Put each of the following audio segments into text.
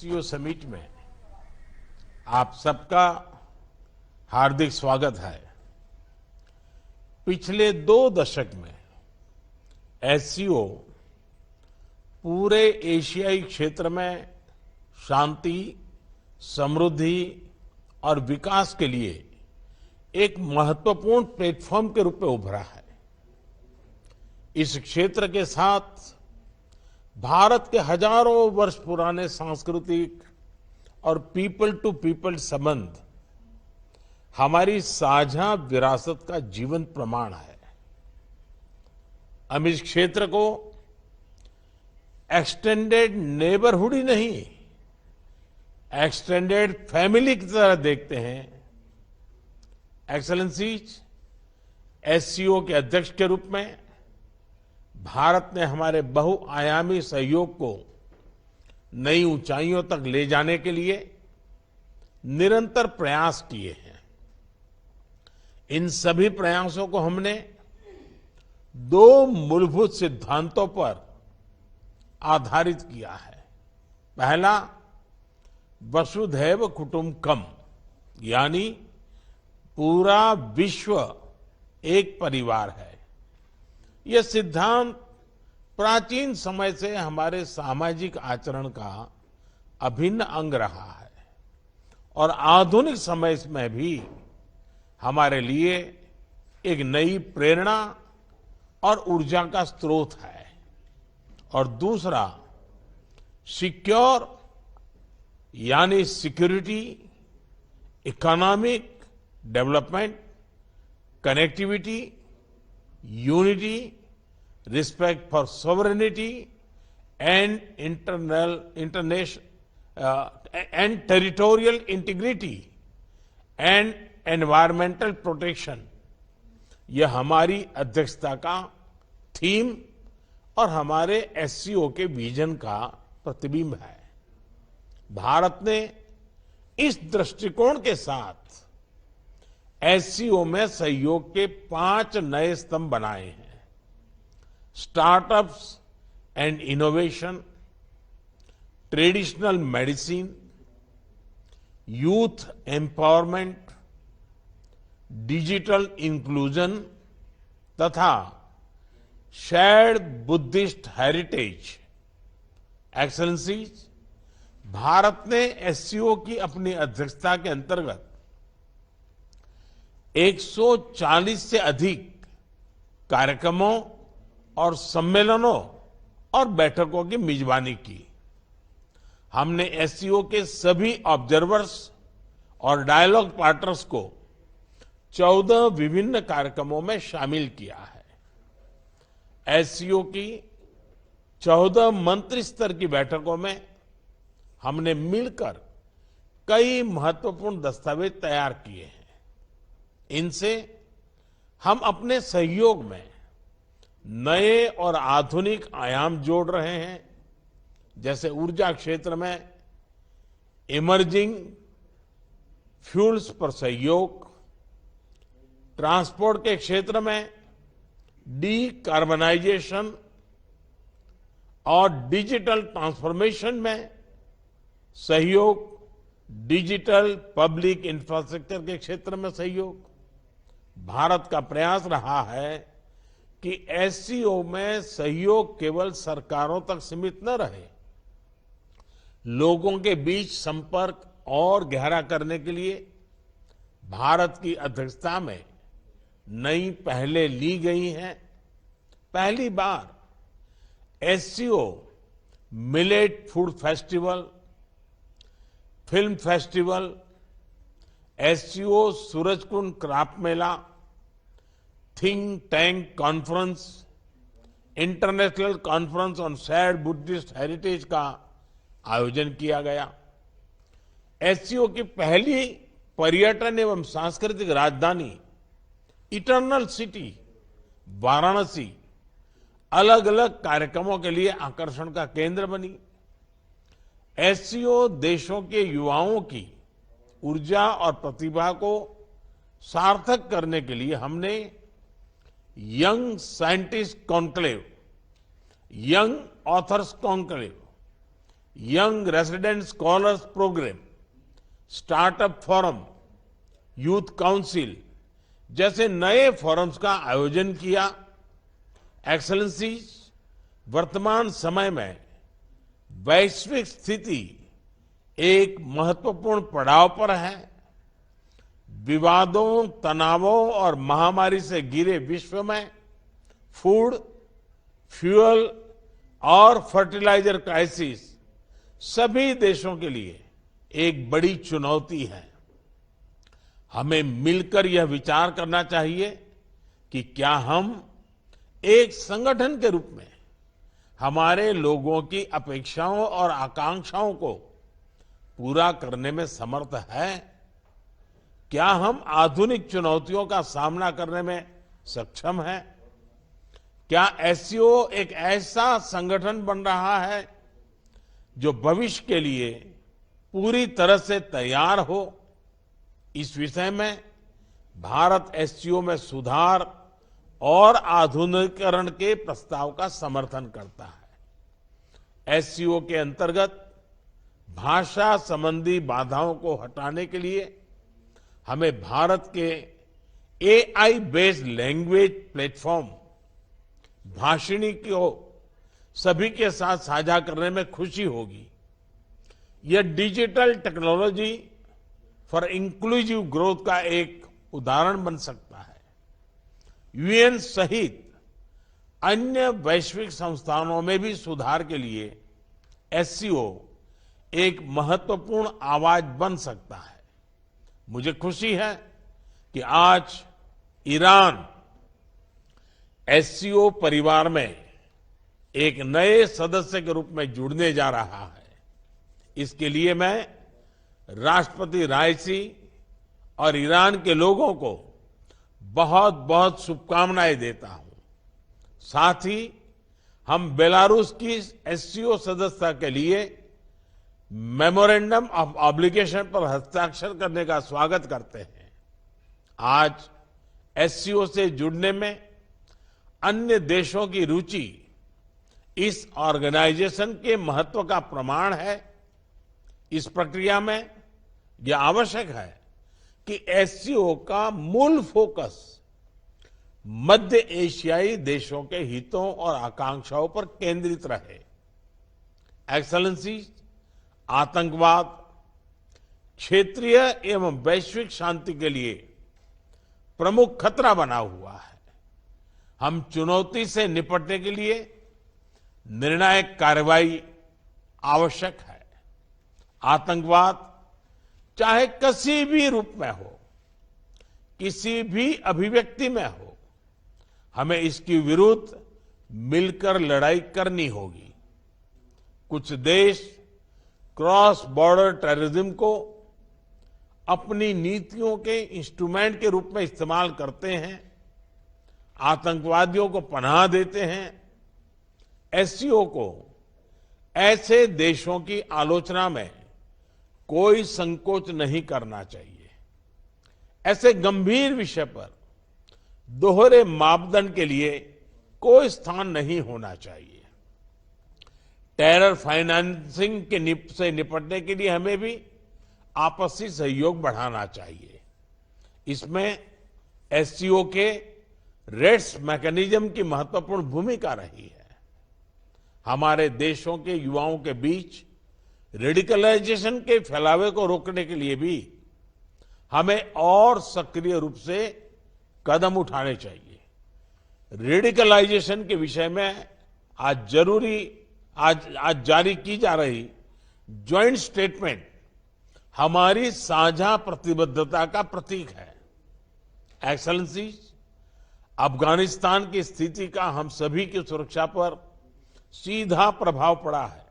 SCO summit में आप सबका हार्दिक स्वागत है। पिछले 2 दशक में एससीओ पूरे एशियाई क्षेत्र में शांति, समृद्धि और विकास के लिए एक महत्वपूर्ण प्लेटफॉर्म के रूप में उभरा है। इस क्षेत्र के साथ भारत के हजारों वर्ष पुराने सांस्कृतिक और पीपल टू पीपल संबंध हमारी साझा विरासत का जीवंत प्रमाण है। हम इस क्षेत्र को एक्सटेंडेड नेबरहुड ही नहीं, एक्सटेंडेड फैमिली की तरह देखते हैं। एक्सेलेंसीज, एससीओ के अध्यक्ष के रूप में भारत ने हमारे बहुआयामी सहयोग को नई ऊंचाइयों तक ले जाने के लिए निरंतर प्रयास किए हैं। इन सभी प्रयासों को हमने 2 मूलभूत सिद्धांतों पर आधारित किया है। पहला, वसुधैव कुटुंबकम, यानी पूरा विश्व एक परिवार है। यह सिद्धांत प्राचीन समय से हमारे सामाजिक आचरण का अभिन्न अंग रहा है और आधुनिक समय में भी हमारे लिए एक नई प्रेरणा और ऊर्जा का स्रोत है। और दूसरा, सिक्योर यानी security, economic development, connectivity, unity, respect for sovereignty and and territorial integrity and environmental protection, यह हमारी अध्यक्षता का थीम और हमारे एससीओ के विजन का प्रतिबिंब है। भारत ने इस दृष्टिकोण के साथ एससीओ में सहयोग के 5 नए स्तंभ बनाए हैं। Startups and innovation, traditional medicine, youth empowerment, digital inclusion तथा shared Buddhist heritage. Excellencies, Bharat ने एससीओ की अपनी अध्यक्षता के अंतर्गत 140 से अधिक कार्यक्रमों और सम्मेलनों और बैठकों की मेजबानी की। हमने एससीओ के सभी ऑब्जर्वर्स और डायलॉग पार्टनर्स को 14 विभिन्न कार्यक्रमों में शामिल किया है। एससीओ की 14 मंत्री स्तर की बैठकों में हमने मिलकर कई महत्वपूर्ण दस्तावेज तैयार किए हैं। इनसे हम अपने सहयोग में नए और आधुनिक आयाम जोड़ रहे हैं, जैसे ऊर्जा क्षेत्र में इमर्जिंग फ्यूल्स पर सहयोग, ट्रांसपोर्ट के क्षेत्र में डीकार्बनाइजेशन और डिजिटल ट्रांसफॉर्मेशन में सहयोग, डिजिटल पब्लिक इंफ्रास्ट्रक्चर के क्षेत्र में सहयोग। भारत का प्रयास रहा है कि एससीओ में सहयोग केवल सरकारों तक सीमित न रहे, लोगों के बीच संपर्क और गहरा करने के लिए भारत की अध्यक्षता में नई पहलें ली गई हैं। पहली बार SCO millet food festival, film festival, SCO Surajkund craft mela, think tank conference, international conference on shared Buddhist heritage का आयोजन किया गया। एससीओ की पहली पर्यटन एवं सांस्कृतिक राजधानी इटर्नल सिटी वाराणसी अलग अलग कार्यक्रमों के लिए आकर्षण का केंद्र बनी। एससीओ देशों के युवाओं की ऊर्जा और प्रतिभा को सार्थक करने के लिए हमने young scientist conclave, young authors conclave, young resident scholars program, startup forum, youth council जैसे नए फोरम्स का आयोजन किया। एक्सेलेंसीज, वर्तमान समय में वैश्विक स्थिति एक महत्वपूर्ण पड़ाव पर है। विवादों, तनावों और महामारी से घिरे विश्व में फूड, फ्यूल और फर्टिलाइजर क्राइसिस सभी देशों के लिए एक बड़ी चुनौती है। हमें मिलकर यह विचार करना चाहिए कि क्या हम एक संगठन के रूप में हमारे लोगों की अपेक्षाओं और आकांक्षाओं को पूरा करने में समर्थ है। क्या हम आधुनिक चुनौतियों का सामना करने में सक्षम हैं? क्या एससीओ एक ऐसा संगठन बन रहा है जो भविष्य के लिए पूरी तरह से तैयार हो? इस विषय में भारत एससीओ में सुधार और आधुनिकीकरण के प्रस्ताव का समर्थन करता है। एससीओ के अंतर्गत भाषा संबंधी बाधाओं को हटाने के लिए हमें भारत के AI based language platform Bhashini को सभी के साथ साझा करने में खुशी होगी। यह digital technology for inclusive growth का एक उदाहरण बन सकता है। यूएन सहित अन्य वैश्विक संस्थानों में भी सुधार के लिए एससीओ एक महत्वपूर्ण आवाज बन सकता है। मुझे खुशी है कि आज ईरान एससीओ परिवार में एक नए सदस्य के रूप में जुड़ने जा रहा है। इसके लिए मैं राष्ट्रपति राइसी और ईरान के लोगों को बहुत बहुत शुभकामनाएं देता हूं। साथ ही हम बेलारूस की एससीओ सदस्यता के लिए मेमोरेंडम ऑफ ऑब्लिगेशन पर हस्ताक्षर करने का स्वागत करते हैं। आज एससीओ से जुड़ने में अन्य देशों की रुचि इस ऑर्गेनाइजेशन के महत्व का प्रमाण है। इस प्रक्रिया में यह आवश्यक है कि एससीओ का मूल फोकस मध्य एशियाई देशों के हितों और आकांक्षाओं पर केंद्रित रहे। एक्सेलेंसी, आतंकवाद क्षेत्रीय एवं वैश्विक शांति के लिए प्रमुख खतरा बना हुआ है। हम चुनौती से निपटने के लिए निर्णायक कार्रवाई आवश्यक है। आतंकवाद चाहे किसी भी रूप में हो, किसी भी अभिव्यक्ति में हो, हमें इसके विरुद्ध मिलकर लड़ाई करनी होगी। कुछ देश क्रॉस बॉर्डर टेररिज्म को अपनी नीतियों के इंस्ट्रूमेंट के रूप में इस्तेमाल करते हैं, आतंकवादियों को पनाह देते हैं। एससीओ को ऐसे देशों की आलोचना में कोई संकोच नहीं करना चाहिए। ऐसे गंभीर विषय पर दोहरे मापदंड के लिए कोई स्थान नहीं होना चाहिए। टेरर फाइनेंसिंग से निपटने के लिए हमें भी आपसी सहयोग बढ़ाना चाहिए। इसमें एससीओ के रेड्स मैकेनिज्म की महत्वपूर्ण भूमिका रही है। हमारे देशों के युवाओं के बीच रेडिकलाइजेशन के फैलावे को रोकने के लिए भी हमें और सक्रिय रूप से कदम उठाने चाहिए। रेडिकलाइजेशन के विषय में आज जारी की जा रही ज्वाइंट स्टेटमेंट हमारी साझा प्रतिबद्धता का प्रतीक है। एक्सेलेंसी, अफगानिस्तान की स्थिति का हम सभी की सुरक्षा पर सीधा प्रभाव पड़ा है।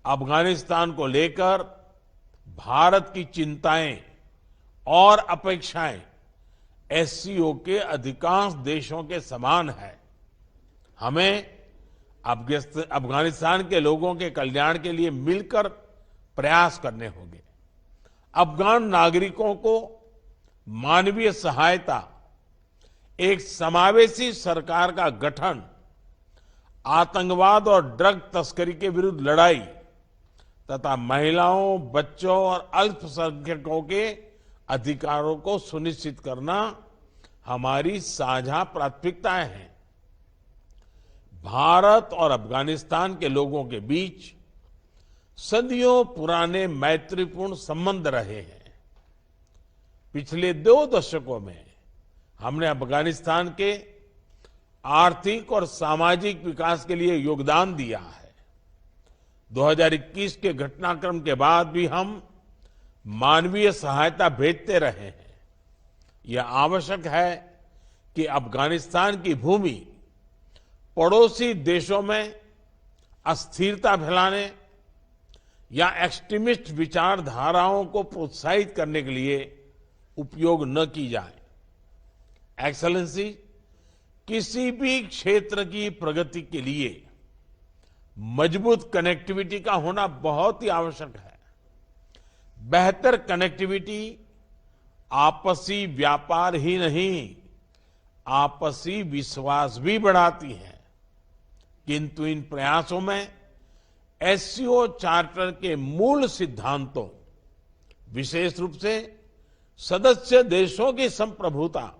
अफगानिस्तान को लेकर भारत की चिंताएं और अपेक्षाएं एससीओ के अधिकांश देशों के समान है। हमें अफगानिस्तान के लोगों के कल्याण के लिए मिलकर प्रयास करने होंगे। अफगान नागरिकों को मानवीय सहायता, एक समावेशी सरकार का गठन, आतंकवाद और ड्रग तस्करी के विरुद्ध लड़ाई तथा महिलाओं, बच्चों और अल्पसंख्यकों के अधिकारों को सुनिश्चित करना हमारी साझा प्राथमिकताएं हैं। भारत और अफगानिस्तान के लोगों के बीच सदियों पुराने मैत्रीपूर्ण संबंध रहे हैं। पिछले 2 दशकों में हमने अफगानिस्तान के आर्थिक और सामाजिक विकास के लिए योगदान दिया है। 2021 के घटनाक्रम के बाद भी हम मानवीय सहायता भेजते रहे हैं। यह आवश्यक है कि अफगानिस्तान की भूमि पड़ोसी देशों में अस्थिरता फैलाने या एक्सट्रीमिस्ट विचारधाराओं को प्रोत्साहित करने के लिए उपयोग न की जाए। एक्सेलेंसी, किसी भी क्षेत्र की प्रगति के लिए मजबूत कनेक्टिविटी का होना बहुत ही आवश्यक है। बेहतर कनेक्टिविटी आपसी व्यापार ही नहीं, आपसी विश्वास भी बढ़ाती है। किंतु इन प्रयासों में एससीओ चार्टर के मूल सिद्धांतों, विशेष रूप से सदस्य देशों की संप्रभुता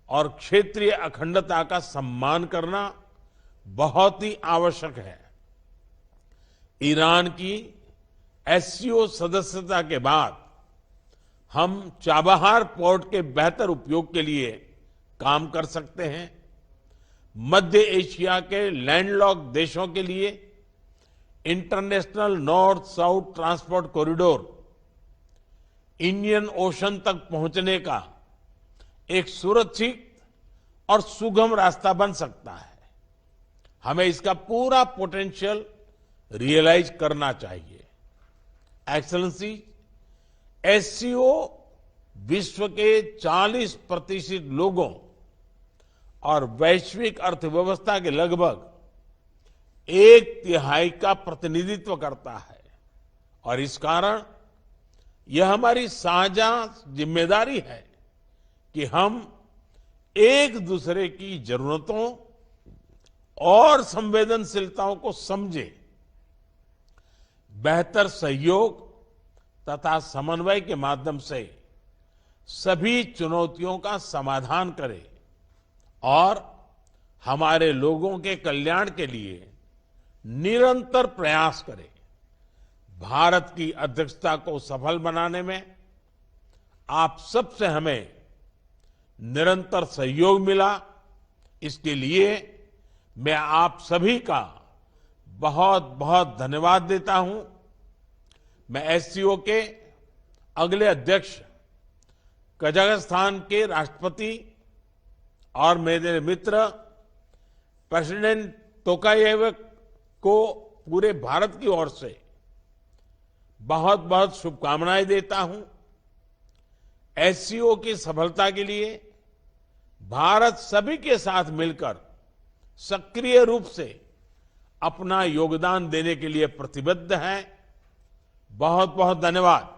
और क्षेत्रीय अखंडता का सम्मान करना बहुत ही आवश्यक है। ईरान की एससीओ सदस्यता के बाद हम चाबहार पोर्ट के बेहतर उपयोग के लिए काम कर सकते हैं। मध्य एशिया के लैंडलॉक देशों के लिए international north south transport corridor Indian ocean तक पहुंचने का एक सुरक्षित और सुगम रास्ता बन सकता है। हमें इसका पूरा पोटेंशियल रियलाइज करना चाहिए। एक्सेलेंसी, एससीओ विश्व के 40% लोगों और वैश्विक अर्थव्यवस्था के लगभग 1/3 का प्रतिनिधित्व करता है और इस कारण यह हमारी साझा जिम्मेदारी है कि हम एक दूसरे की जरूरतों और संवेदनशीलताओं को समझें, बेहतर सहयोग तथा समन्वय के माध्यम से सभी चुनौतियों का समाधान करें और हमारे लोगों के कल्याण के लिए निरंतर प्रयास करें। भारत की अध्यक्षता को सफल बनाने में आप सबसे हमें निरंतर सहयोग मिला, इसके लिए मैं आप सभी का बहुत बहुत धन्यवाद देता हूं। मैं एससीओ के अगले अध्यक्ष कजाकिस्तान के राष्ट्रपति और मेरे मित्र प्रेसिडेंट तोकायेव को पूरे भारत की ओर से बहुत बहुत शुभकामनाएं देता हूं। एससीओ की सफलता के लिए भारत सभी के साथ मिलकर सक्रिय रूप से अपना योगदान देने के लिए प्रतिबद्ध है। बहुत बहुत धन्यवाद।